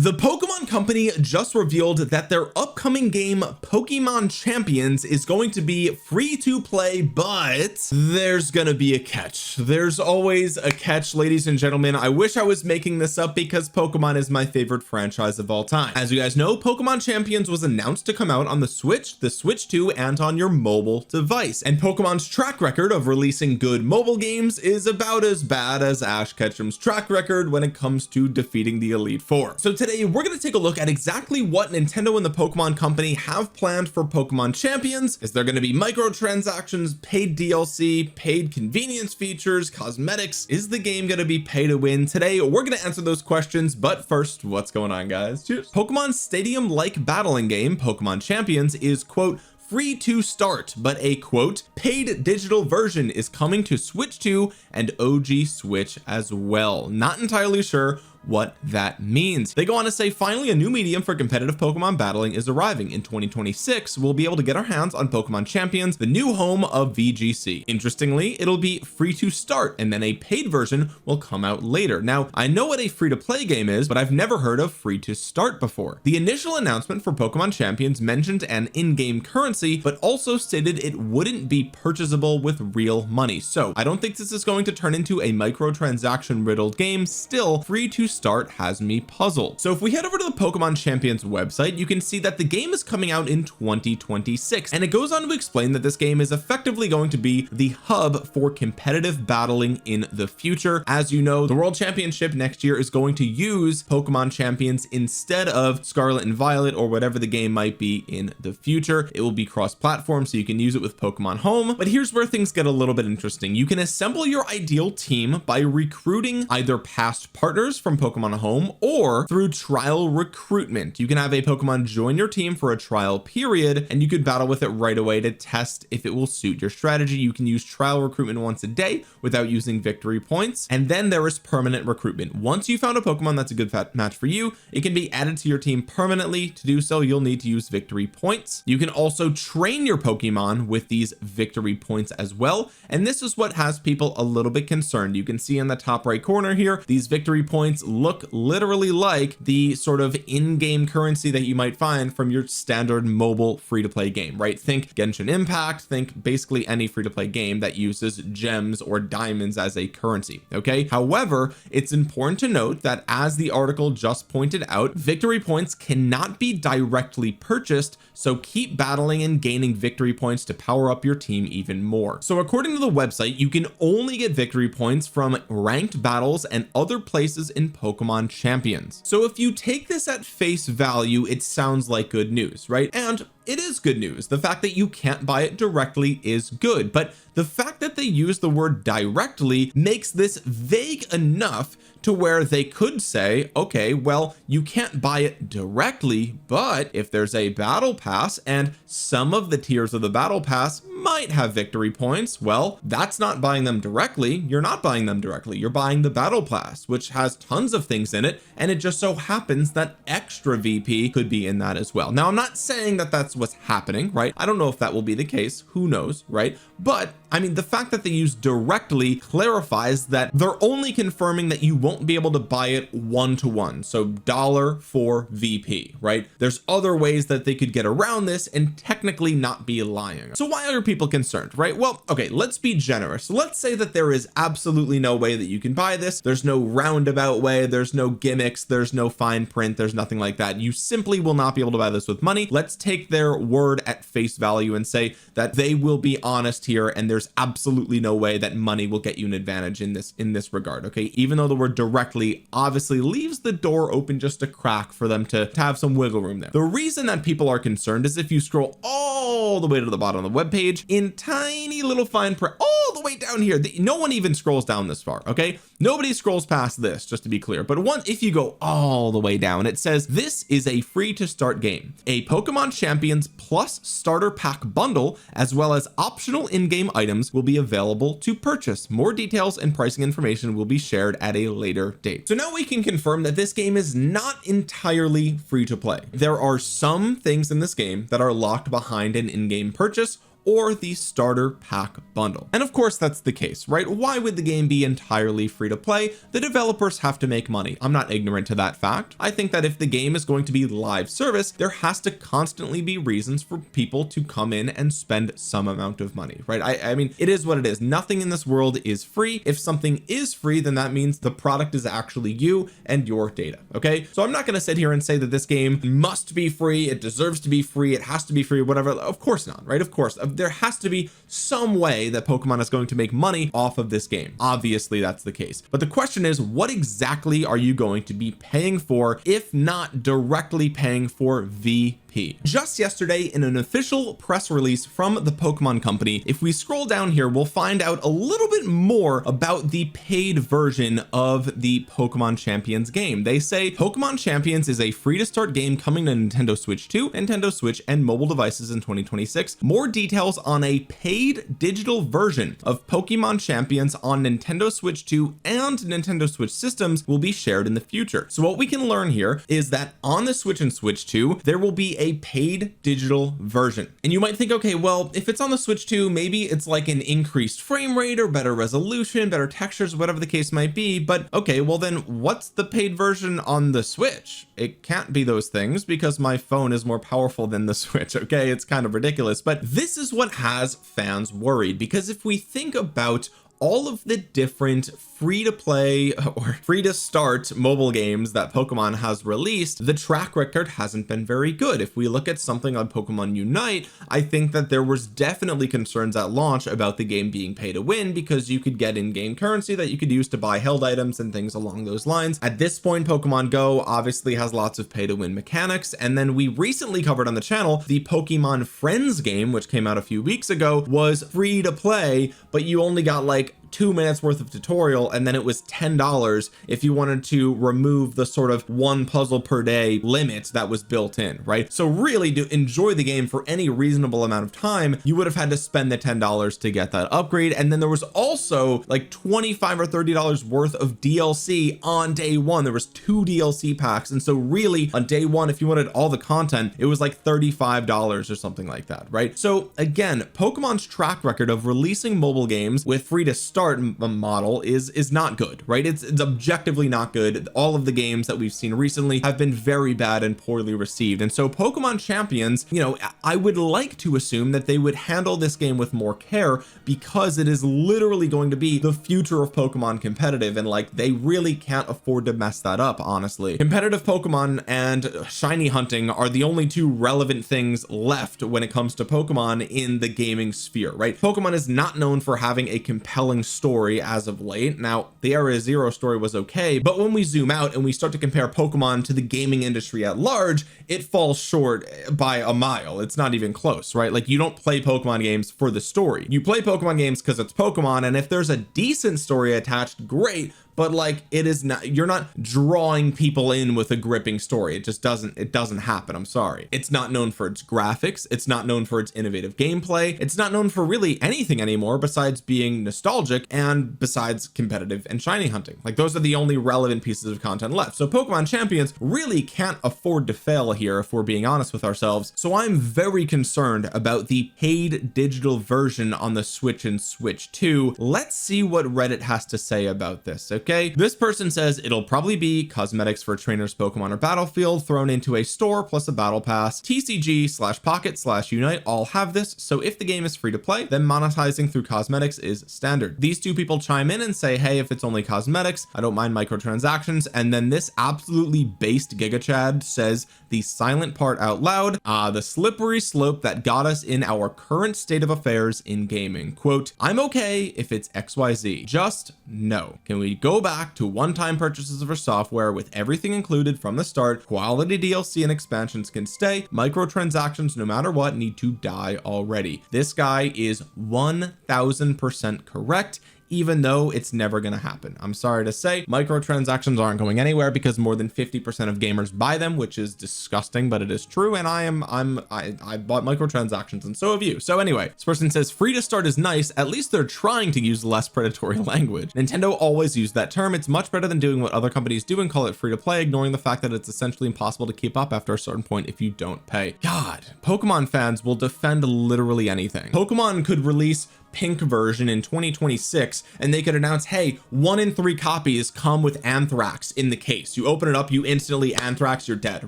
The Pokemon Company just revealed that their upcoming game Pokemon Champions is going to be free to play, but there's gonna be a catch. There's always a catch, ladies and gentlemen. I wish I was making this up because Pokemon is my favorite franchise of all time. As you guys know, Pokemon Champions was announced to come out on the Switch, the Switch 2, and on your mobile device, and Pokemon's track record of releasing good mobile games is about as bad as Ash Ketchum's track record when it comes to defeating the Elite Four. So today we're going to take a look at exactly what Nintendo and the Pokemon Company have planned for Pokemon Champions. Is there going to be microtransactions, paid DLC, paid convenience features, cosmetics? Is the game going to be pay to win? Today we're going to answer those questions, but first, what's going on, guys? Cheers. Pokemon's stadium-like battling game Pokemon Champions is, quote, free to start, but a quote paid digital version is coming to Switch 2 and OG Switch as well. Not entirely sure what that means. They go on to say, finally a new medium for competitive Pokemon battling is arriving in 2026. We'll be able to get our hands on Pokemon Champions, the new home of VGC. Interestingly, it'll be free to start and then a paid version will come out later. Now I know what a free to play game is, but I've never heard of free to start before. The initial announcement for Pokemon Champions mentioned an in-game currency, but also stated it wouldn't be purchasable with real money. So I don't think this is going to turn into a microtransaction riddled game. Still, free to start has me puzzled. So if we head over to the Pokemon Champions website, you can see that the game is coming out in 2026, and it goes on to explain that this game is effectively going to be the hub for competitive battling in the future. As you know, the World Championship next year is going to use Pokemon Champions instead of Scarlet and Violet or whatever the game might be in the future. It will be cross-platform, so you can use it with Pokemon Home. But here's where things get a little bit interesting. You can assemble your ideal team by recruiting either past partners from Pokemon Home or through trial recruitment. You can have a Pokemon join your team for a trial period, and you could battle with it right away to test if it will suit your strategy. You can use trial recruitment once a day without using victory points, and then there is permanent recruitment. Once you found a Pokemon that's a good match for you, it can be added to your team permanently. To do so, you'll need to use victory points. You can also train your Pokemon with these victory points as well, and this is what has people a little bit concerned. You can see in the top right corner here, these victory points look literally like the sort of in-game currency that you might find from your standard mobile free-to-play game, right? Think Genshin Impact, think basically any free-to-play game that uses gems or diamonds as a currency. Okay, however, it's important to note that, as the article just pointed out, victory points cannot be directly purchased, so keep battling and gaining victory points to power up your team even more. So according to the website, you can only get victory points from ranked battles and other places in Pokemon Champions. So if you take this at face value, it sounds like good news, right? And it is good news. The fact that you can't buy it directly is good, but the fact that they use the word directly makes this vague enough to where they could say, okay, well, you can't buy it directly, but if there's a battle pass and some of the tiers of the battle pass might have victory points, well, that's not buying them directly. You're not buying them directly. You're buying the battle pass, which has tons of things in it, and it just so happens that extra VP could be in that as well. Now, I'm not saying that that's what's happening, right? I don't know if that will be the case, who knows, right? But I mean, the fact that they use directly clarifies that they're only confirming that you won't be able to buy it one-to-one, so dollar for VP, right? There's other ways that they could get around this and technically not be lying. So why are people concerned, right? Well, okay, let's be generous. Let's say that there is absolutely no way that you can buy this. There's no roundabout way, there's no gimmicks, there's no fine print, there's nothing like that. You simply will not be able to buy this with money. Let's take their word at face value and say that they will be honest here, and there's absolutely no way that money will get you an advantage in this regard. Okay, even though the word directly obviously leaves the door open just a crack for them to have some wiggle room there. The reason that people are concerned is if you scroll all the way to the bottom of the web page in tiny little fine print all the way down here, no one even scrolls down this far. Okay, nobody scrolls past this, just to be clear. But if you go all the way down, it says this is a free to start game, a Pokemon Champions plus starter pack bundle, as well as optional in-game items will be available to purchase. More details and pricing information will be shared at a later date. So now we can confirm that this game is not entirely free to play. There are some things in this game that are locked behind an in-game purchase, or the starter pack bundle. And of course that's the case, right? Why would the game be entirely free to play? The developers have to make money. I'm not ignorant to that fact. I think that if the game is going to be live service, there has to constantly be reasons for people to come in and spend some amount of money, right? I mean, it is what it is. Nothing in this world is free. If something is free, then that means the product is actually you and your data. Okay, so I'm not going to sit here and say that this game must be free, it deserves to be free, it has to be free, whatever. Of course not, right? Of course there has to be some way that Pokemon is going to make money off of this game. Obviously that's the case, but the question is, what exactly are you going to be paying for, if not directly paying for VP? Just yesterday, in an official press release from the Pokemon company, if we scroll down here, we'll find out a little bit more about the paid version of the Pokemon Champions game. They say Pokemon Champions is a free to start game coming to Nintendo Switch 2, Nintendo Switch, and mobile devices in 2026. More details on a paid digital version of Pokemon Champions on Nintendo Switch 2 and Nintendo Switch systems will be shared in the future. So what we can learn here is that on the Switch and Switch 2 there will be a paid digital version, and you might think, okay, well, if it's on the Switch 2, maybe it's like an increased frame rate or better resolution, better textures, whatever the case might be. But okay, well then what's the paid version on the Switch? It can't be those things because my phone is more powerful than the Switch. Okay, it's kind of ridiculous, but this is what has fans worried, because if we think about all of the different free to play or free to start mobile games that Pokemon has released, the track record hasn't been very good. If we look at something like Pokemon Unite, I think that there was definitely concerns at launch about the game being pay to win, because you could get in-game currency that you could use to buy held items and things along those lines. At this point, Pokemon Go obviously has lots of pay to win mechanics, and then we recently covered on the channel the Pokemon Friends game, which came out a few weeks ago, was free to play, but you only got like 2 minutes worth of tutorial, and then it was $10 if you wanted to remove the sort of one puzzle per day limit that was built in, right? So really, to enjoy the game for any reasonable amount of time, you would have had to spend the $10 to get that upgrade. And then there was also like $25 or $30 worth of DLC on day one. There was 2 DLC packs, and so really on day one, if you wanted all the content, it was like $35 or something like that, right? So again, Pokemon's track record of releasing mobile games with free to start model is not good, right? It's objectively not good. All of the games that we've seen recently have been very bad and poorly received. And so Pokemon Champions, you know, I would like to assume that they would handle this game with more care, because it is literally going to be the future of Pokemon competitive, and like they really can't afford to mess that up. Honestly, competitive Pokemon and shiny hunting are the only 2 relevant things left when it comes to Pokemon in the gaming sphere, right? Pokemon is not known for having a compelling story as of late. Now the Area Zero story was okay, but when we zoom out and we start to compare Pokemon to the gaming industry at large, it falls short by a mile. It's not even close, right? Like, you don't play Pokemon games for the story. You play Pokemon games because it's Pokemon, and if there's a decent story attached, great, but like it is not, you're not drawing people in with a gripping story. It just doesn't happen. I'm sorry. It's not known for its graphics, it's not known for its innovative gameplay, it's not known for really anything anymore besides being nostalgic and besides competitive and shiny hunting. Like, those are the only relevant pieces of content left. So Pokemon Champions really can't afford to fail here, if we're being honest with ourselves. So I'm very concerned about the paid digital version on the Switch and Switch 2. Let's see what Reddit has to say about this. Okay, this person says it'll probably be cosmetics for trainers, Pokemon, or Battlefield thrown into a store plus a battle pass. TCG/Pocket/Unite all have this, so if the game is free to play, then monetizing through cosmetics is standard. These 2 people chime in and say, hey, if it's only cosmetics, I don't mind microtransactions. And then this absolutely based Giga Chad says the silent part out loud, the slippery slope that got us in our current state of affairs in gaming. Quote, I'm okay if it's XYZ, just no. Can we go back to one-time purchases of our software with everything included from the start? Quality DLC and expansions can stay. Microtransactions, no matter what, need to die already. This guy is 1000% correct. even though it's never going to happen. I'm sorry to say, microtransactions aren't going anywhere because more than 50% of gamers buy them, which is disgusting, but it is true. And I bought microtransactions, and so have you. So anyway, this person says free to start is nice. At least they're trying to use less predatory language. Nintendo always used that term. It's much better than doing what other companies do and call it free to play, ignoring the fact that it's essentially impossible to keep up after a certain point if you don't pay. God, Pokemon fans will defend literally anything. Pokemon could release pink version in 2026 and they could announce, hey, 1 in 3 copies come with anthrax in the case. You open it up, you instantly anthrax, you're dead,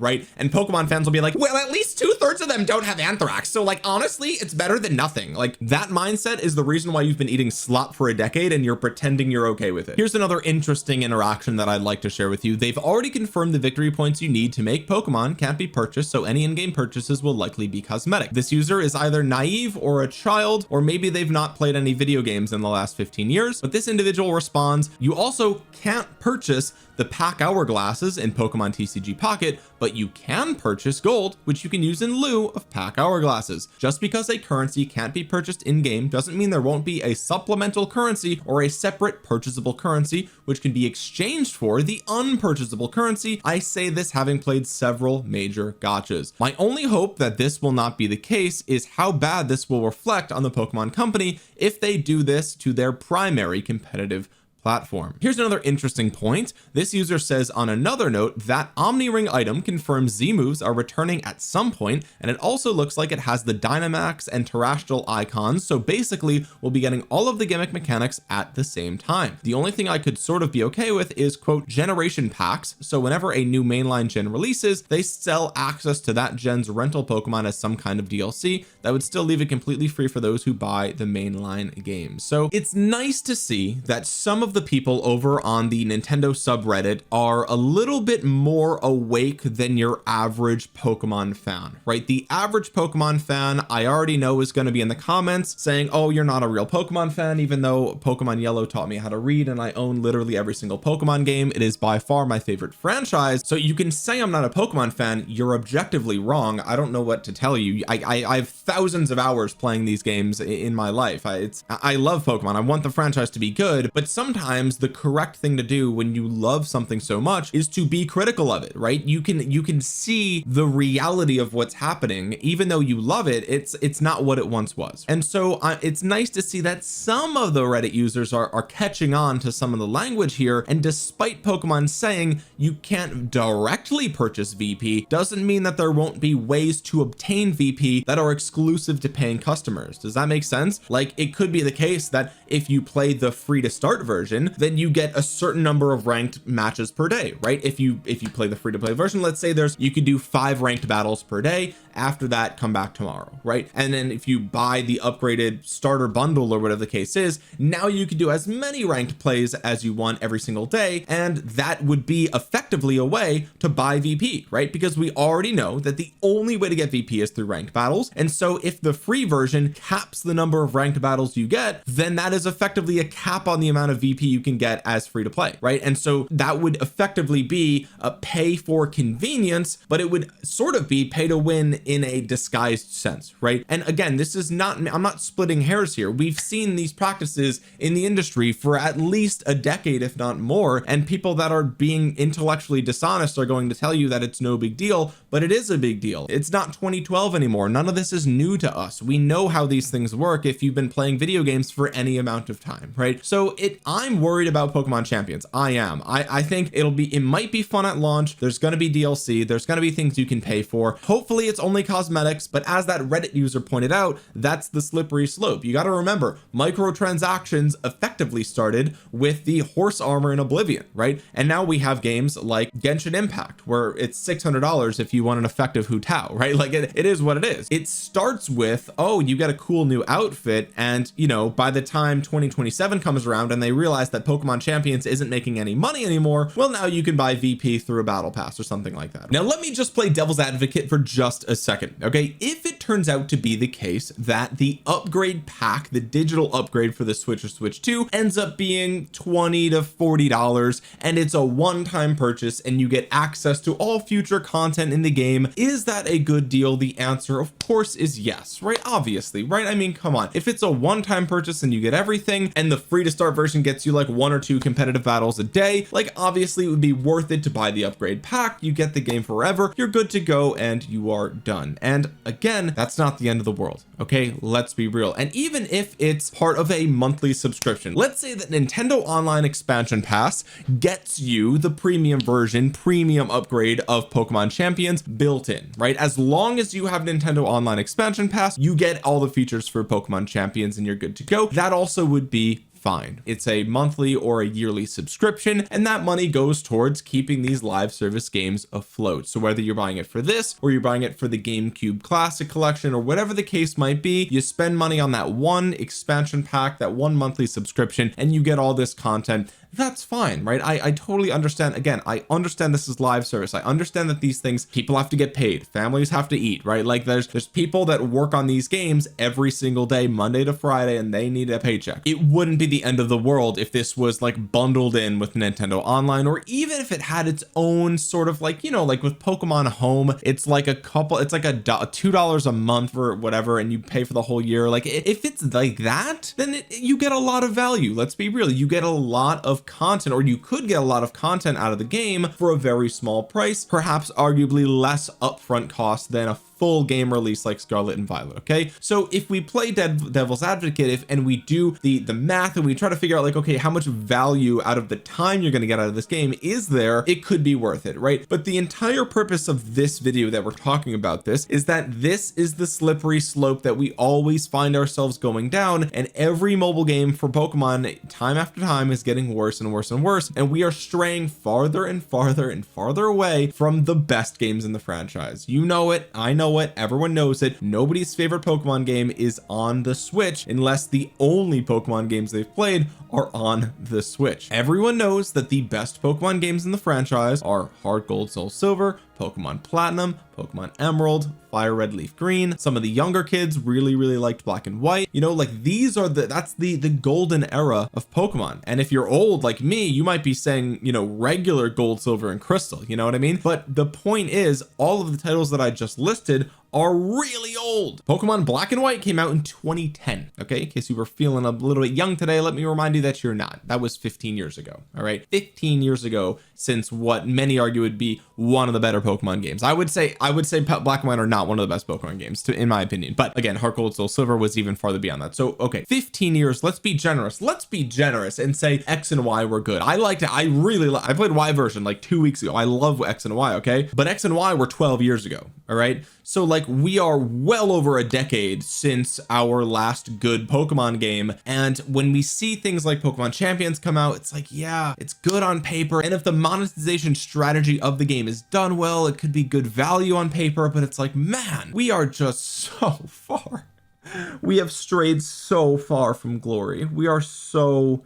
right? And Pokemon fans will be like, well, at least 2/3 of them don't have anthrax, so like honestly it's better than nothing. Like that mindset is the reason why you've been eating slop for a decade and you're pretending you're okay with it. Here's another interesting interaction that I'd like to share with you. They've already confirmed the victory points you need to make Pokemon can't be purchased, so any in-game purchases will likely be cosmetic. This user is either naive or a child, or maybe they've not played any video games in the last 15 years, but this individual responds, you also can't purchase the pack hourglasses in Pokemon TCG Pocket, but you can purchase gold, which you can use in lieu of pack hourglasses. Just because a currency can't be purchased in game doesn't mean there won't be a supplemental currency or a separate purchasable currency which can be exchanged for the unpurchasable currency. I say this having played several major gachas. My only hope that this will not be the case is how bad this will reflect on the Pokemon company if they do this to their primary competitive platform. Here's another interesting point. This user says on another note that Omni Ring item confirms Z moves are returning at some point, and it also looks like it has the Dynamax and Terrestrial icons, so basically we'll be getting all of the gimmick mechanics at the same time. The only thing I could sort of be okay with is quote generation packs, so whenever a new mainline gen releases they sell access to that gen's rental Pokemon as some kind of DLC that would still leave it completely free for those who buy the mainline game. So it's nice to see that some of the people over on the Nintendo subreddit are a little bit more awake than your average Pokemon fan, right? The average Pokemon fan I already know is going to be in the comments saying, oh, you're not a real Pokemon fan, even though Pokemon Yellow taught me how to read and I own literally every single Pokemon game. It is by far my favorite franchise. So you can say I'm not a Pokemon fan, you're objectively wrong. I don't know what to tell you. I have thousands of hours playing these games in my life. I love Pokemon. I want the franchise to be good, but sometimes the correct thing to do when you love something so much is to be critical of it, right? You can see the reality of what's happening. Even though you love it, it's not what it once was. And so it's nice to see that some of the Reddit users are catching on to some of the language here, and despite Pokemon saying you can't directly purchase VP, doesn't mean that there won't be ways to obtain VP that are exclusive to paying customers. Does that make sense? Like it could be the case that if you play the free to start version, then you get a certain number of ranked matches per day, right? If you play the free to play version, let's say you could do 5 ranked battles per day. After that, come back tomorrow, right? And then if you buy the upgraded starter bundle or whatever the case is, now you can do as many ranked plays as you want every single day, and that would be effectively a way to buy VP, right? Because we already know that the only way to get VP is through ranked battles, and so if the free version caps the number of ranked battles you get, then that is effectively a cap on the amount of VP you can get as free to play, right? And so that would effectively be a pay for convenience, but it would sort of be pay to win in a disguised sense, right? And again, this is not, I'm not splitting hairs here. We've seen these practices in the industry for at least a decade, if not more, and people that are being intellectually dishonest are going to tell you that it's no big deal, but it is a big deal. It's not 2012 anymore. None of this is new to us. We know how these things work if you've been playing video games for any amount of time, right? So I'm worried about Pokemon Champions. I am. I think it might be fun at launch. There's going to be DLC. There's going to be things you can pay for. Hopefully it's only cosmetics, but as that Reddit user pointed out, that's the slippery slope. You got to remember, microtransactions effectively started with the horse armor in Oblivion, right? And now we have games like Genshin Impact where it's $600 if you want an effective Hu Tao, right? Like it is what it is. It starts with, oh, you get a cool new outfit, and you know, by the time 2027 comes around and they realize that Pokemon Champions isn't making any money anymore, well, now you can buy VP through a battle pass or something like that. Now let me just play devil's advocate for just a second, okay? If it turns out to be the case that the upgrade pack, the digital upgrade for the Switch or Switch 2, ends up being $20 to $40, and it's a one-time purchase and you get access to all future content in the game. Is that a good deal? The answer of course is yes, right? Obviously, right? I mean, come on, if it's a one-time purchase and you get everything and the free to start version gets you like 1 or 2 competitive battles a day, like obviously it would be worth it to buy the upgrade pack. You get the game forever, you're good to go, and you are done. And again, that's not the end of the world, okay? Let's be real. And even if it's part of a monthly subscription, let's say that Nintendo Online Expansion Pass gets you the premium version, premium upgrade of Pokemon Champions built in, right? As long as you have Nintendo Online Expansion Pass, you get all the features for Pokemon Champions and you're good to go. That also would be fine. It's a monthly or a yearly subscription, and that money goes towards keeping these live service games afloat. So whether you're buying it for this or you're buying it for the GameCube Classic Collection or whatever the case might be, you spend money on that one expansion pack, that one monthly subscription, and you get all this content. That's fine, right? I totally understand. Again, I understand this is live service. I understand that these things, people have to get paid, families have to eat, right? Like there's people that work on these games every single day, Monday to Friday, and they need a paycheck. It wouldn't be the end of the world if this was like bundled in with Nintendo Online, or even if it had its own sort of like, you know, like with Pokemon Home, it's like it's like $2 a month or whatever, and you pay for the whole year. Like if it's like that, then you get a lot of value. Let's be real, you get a lot of content, or you could get a lot of content out of the game for a very small price, perhaps arguably less upfront cost than a full game release like Scarlet and Violet. Okay, so if we play devil's advocate, and we do the math and we try to figure out like, okay, how much value out of the time you're going to get out of this game is there, it could be worth it, right? But the entire purpose of this video that we're talking about this is that this is the slippery slope that we always find ourselves going down, and every mobile game for Pokemon time after time is getting worse and worse and worse, and we are straying farther and farther and farther away from the best games in the franchise. You know it, I know it, everyone knows it. Nobody's favorite Pokemon game is on the Switch unless the only Pokemon games they've played are on the Switch. Everyone knows that the best Pokemon games in the franchise are Heart Gold, Soul Silver, Pokemon Platinum, Pokemon Emerald, Fire Red, Leaf Green. Some of the younger kids really liked Black and White. You know, like these are that's the golden era of Pokemon. And if you're old like me, you might be saying, you know, regular Gold, Silver, and Crystal, you know what I mean? But the point is, all of the titles that I just listed are really old. Pokemon Black and White came out in 2010. Okay, in case you were feeling a little bit young today, let me remind you that you're not. That was 15 years ago. All right, 15 years ago, since what many argue would be one of the better Pokemon games. I would say Black and White are not one of the best Pokemon games, in my opinion. But again, Heart Gold, Soul Silver was even farther beyond that. So okay, 15 years. Let's be generous. Let's be generous and say X and Y were good. I liked it. I played Y version like 2 weeks ago. I love X and Y. Okay, but X and Y were 12 years ago. All right, so like we are well over a decade since our last good Pokemon game, and when we see things like Pokemon Champions come out, it's like, yeah, it's good on paper, and if the monetization strategy of the game is done well, it could be good value on paper, but it's like, man, we are just so far, we have strayed so far from glory. We are so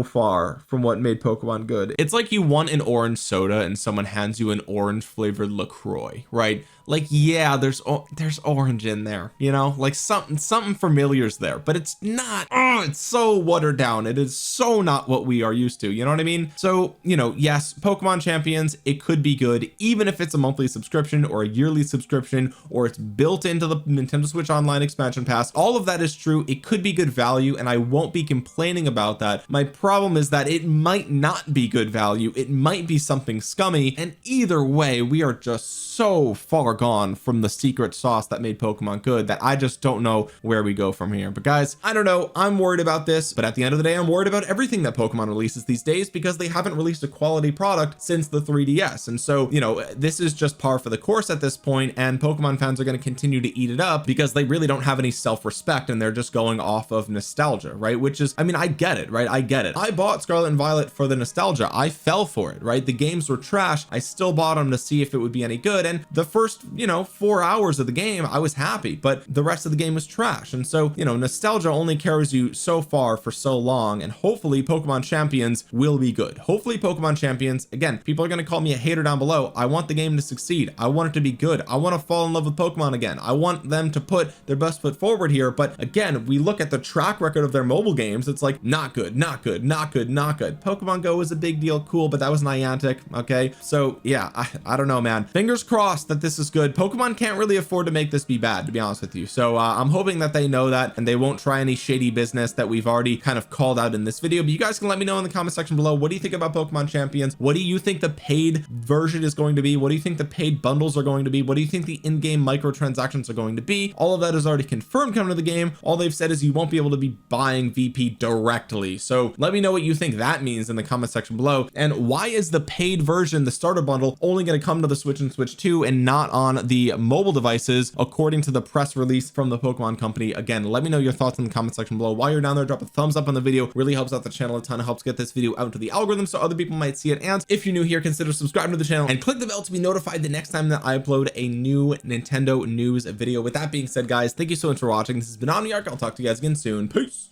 far from what made Pokemon good. It's like you want an orange soda and someone hands you an orange flavored LaCroix, right? Like, yeah, there's orange in there, you know, like something familiar's there, but it's not. Oh, it's so watered down. It is so not what we are used to, you know what I mean? So, you know, yes, Pokemon Champions, it could be good, even if it's a monthly subscription or a yearly subscription, or it's built into the Nintendo Switch Online Expansion Pass. All of that is true. It could be good value, and I won't be complaining about that. My problem is that it might not be good value. It might be something scummy, and either way, we are just so far gone from the secret sauce that made Pokemon good that I just don't know where we go from here. But guys, I don't know, I'm worried about this, but at the end of the day, I'm worried about everything that Pokemon releases these days, because they haven't released a quality product since the 3DS. And so, you know, this is just par for the course at this point, and Pokemon fans are going to continue to eat it up because they really don't have any self-respect, and they're just going off of nostalgia, right? Which is, I mean, I get it, right? I get it. I bought Scarlet and Violet for the nostalgia. I fell for it, right? The games were trash. I still bought them to see if it would be any good, and the first, you know, 4 hours of the game I was happy, but the rest of the game was trash. And so, you know, nostalgia only carries you so far for so long, and hopefully Pokemon Champions will be good. Hopefully Pokemon Champions, again, people are going to call me a hater down below. I want the game to succeed. I want it to be good. I want to fall in love with Pokemon again. I want them to put their best foot forward here. But again, we look at the track record of their mobile games, it's like not good, not good, not good, not good. Pokemon Go was a big deal, cool, but that was Niantic. Okay, so yeah, I don't know, man. Fingers crossed that this is good. Pokemon can't really afford to make this be bad, to be honest with you. So I'm hoping that they know that and they won't try any shady business that we've already kind of called out in this video. But you guys can let me know in the comment section below, what do you think about Pokemon Champions? What do you think the paid version is going to be? What do you think the paid bundles are going to be? What do you think the in-game microtransactions are going to be? All of that is already confirmed coming to the game. All they've said is you won't be able to be buying VP directly. So let me know what you think that means in the comment section below. And why is the paid version, the starter bundle, only going to come to the Switch and Switch 2 and not on the mobile devices, according to the press release from the Pokemon company? Again, let me know your thoughts in the comment section below. While you're down there, drop a thumbs up on the video. Really helps out the channel a ton. It helps get this video out into the algorithm so other people might see it. And if you're new here, consider subscribing to the channel and click the bell to be notified the next time that I upload a new Nintendo news video. With that being said, guys, thank you so much for watching. This has been Omniarch. I'll talk to you guys again soon. Peace.